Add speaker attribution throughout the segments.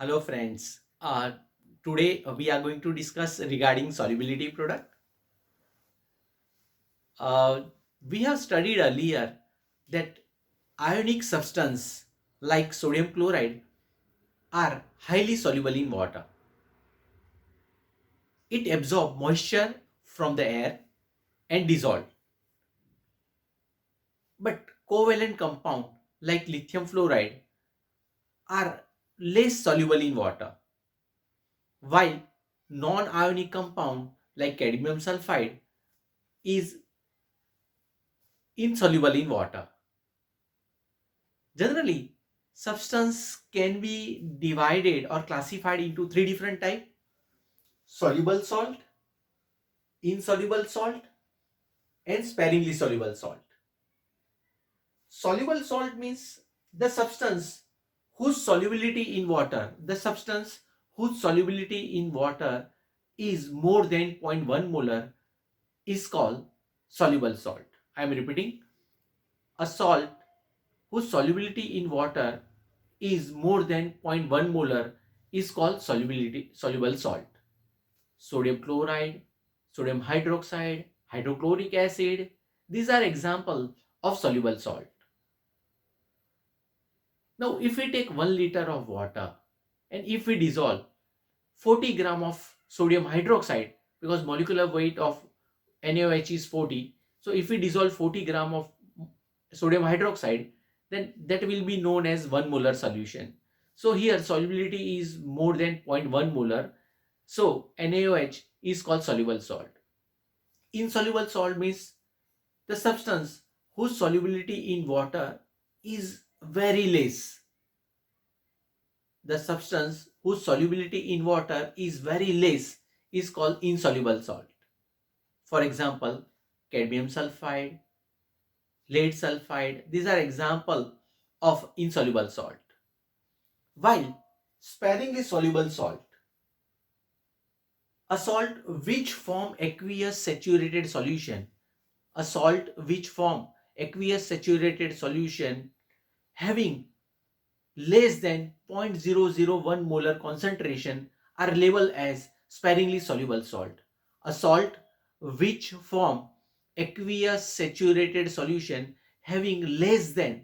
Speaker 1: Hello friends. Today we are going to discuss regarding solubility product. Uh, we have studied earlier that ionic substance like sodium chloride are highly soluble in water. It absorbs moisture from the air and dissolve. But covalent compound like lithium fluoride are less soluble in water, while non-ionic compound like cadmium sulfide is insoluble in water. Generally, substance can be divided or classified into three different types: soluble salt, insoluble salt, and sparingly soluble salt. Soluble salt means the substance the substance whose solubility in water is more than zero point 0.1 molar is called soluble salt. I am repeating, a salt whose solubility in water is more than zero point 0.1 molar is called soluble salt. Sodium chloride, sodium hydroxide, hydrochloric acid, these are examples of soluble salt. Now, if we take 1 liter of water and if we dissolve 40 gram of sodium hydroxide, because molecular weight of NaOH is 40, so if we dissolve 40 gram of sodium hydroxide, then that will be known as 1 molar solution. So here solubility is more than zero point 0.1 molar, so NaOH is called soluble salt. Insoluble salt means the substance whose solubility in water is very less. The substance whose solubility in water is very less is called insoluble salt. For example, cadmium sulfide, lead sulfide, these are examples of insoluble salt. While sparingly soluble salt, a salt which form aqueous saturated solution, a salt which form aqueous saturated solution having less than 0.001 molar concentration are labeled as sparingly soluble salt. A salt which form aqueous saturated solution having less than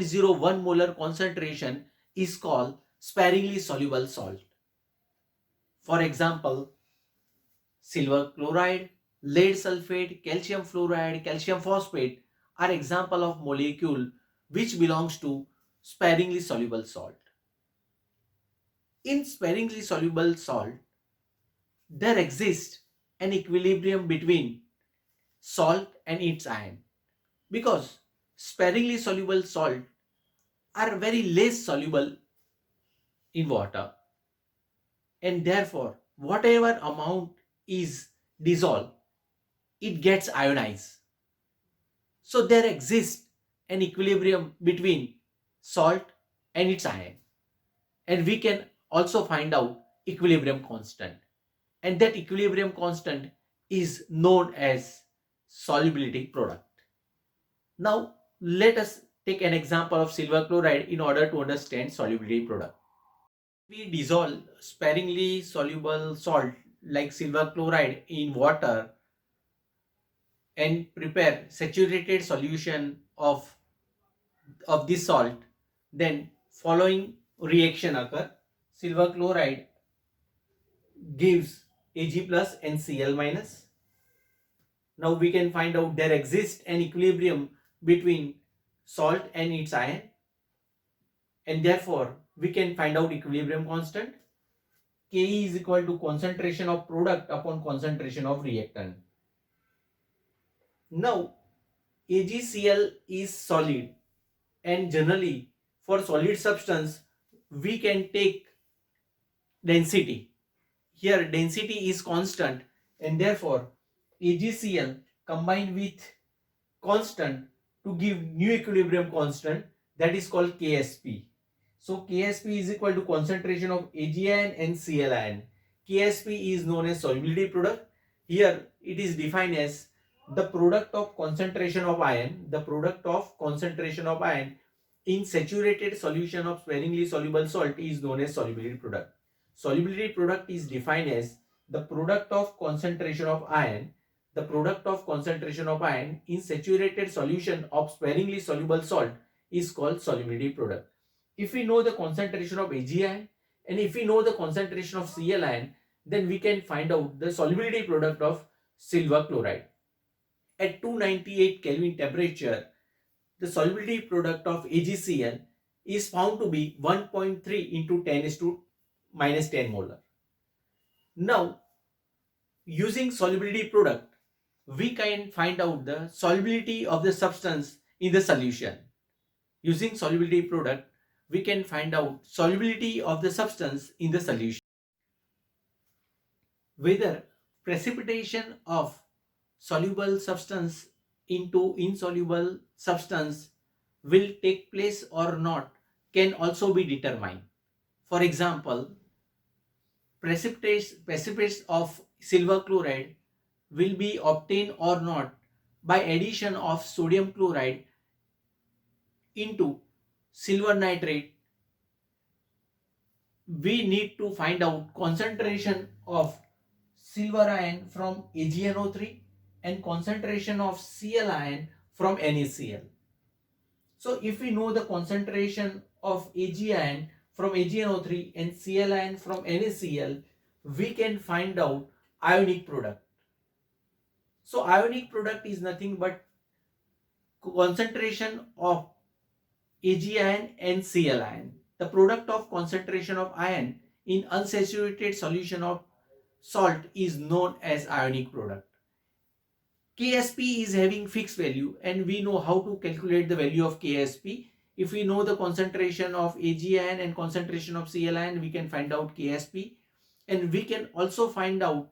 Speaker 1: zero point 0.01 molar concentration is called sparingly soluble salt. For example, silver chloride, lead sulfate, calcium fluoride, calcium phosphate are example of molecule which belongs to sparingly soluble salt. In sparingly soluble salt, there exists an equilibrium between salt and its ion, because sparingly soluble salt are very less soluble in water, and therefore whatever amount is dissolved, it gets ionized. So there exists an equilibrium between salt and its ion, and we can also find out equilibrium constant, and that equilibrium constant is known as solubility product. Now let us take an example of silver chloride in order to understand solubility product. We dissolve sparingly soluble salt like silver chloride in water and prepare saturated solution of this salt, then following reaction occur. Silver chloride gives Ag plus NCl minus. Now we can find out there exists an equilibrium between salt and its ion, and therefore we can find out equilibrium constant. Ke is equal to concentration of product upon concentration of reactant. Now AgCl is solid, and generally for solid substance we can take density. Here density is constant, and therefore AgCl combined with constant to give new equilibrium constant, that is called Ksp. So Ksp is equal to concentration of Ag ion and Cl ion. Ksp is known as solubility product. Here it is defined as the product of concentration of ion, in saturated solution of sparingly soluble salt is known as solubility product. Solubility product is defined as the product of concentration of iron, in saturated solution of sparingly soluble salt is called solubility product. If we know the concentration of Ag ion and if we know the concentration of Cl ion, then we can find out the solubility product of silver chloride. At 298 Kelvin temperature, the solubility product of AgCl is found to be 1.3 into 10 is to minus 10 molar. Now, using solubility product, we can find out the solubility of the substance in the solution. Using solubility product, we can find out solubility of the substance in the solution. Whether precipitation of soluble substance into insoluble substance will take place or not can also be determined. For example, precipitates of silver chloride will be obtained or not by addition of sodium chloride into silver nitrate. We need to find out concentration of silver ion from AgNO3 and concentration of Cl ion from NaCl. So if we know the concentration of Ag ion from AgNO3 and Cl ion from NaCl, we can find out ionic product. So ionic product is nothing but concentration of Ag ion and Cl ion. The product of concentration of ion in unsaturated solution of salt is known as ionic product. Ksp is having fixed value and we know how to calculate the value of Ksp. If we know the concentration of Ag ion and concentration of Cl ion, we can find out Ksp, and we can also find out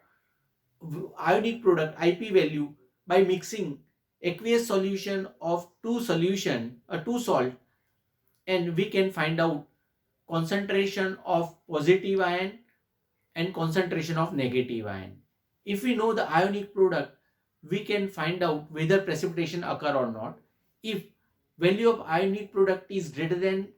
Speaker 1: ionic product IP value by mixing aqueous solution of two salt, and we can find out concentration of positive ion and concentration of negative ion. If we know the ionic product, we can find out whether precipitation occur or not. If value of ionic product is greater than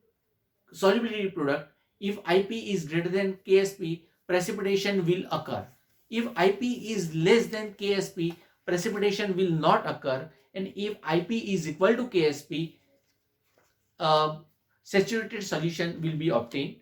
Speaker 1: solubility product, if IP is greater than Ksp, precipitation will occur. If IP is less than Ksp, precipitation will not occur, and if IP is equal to Ksp, saturated solution will be obtained.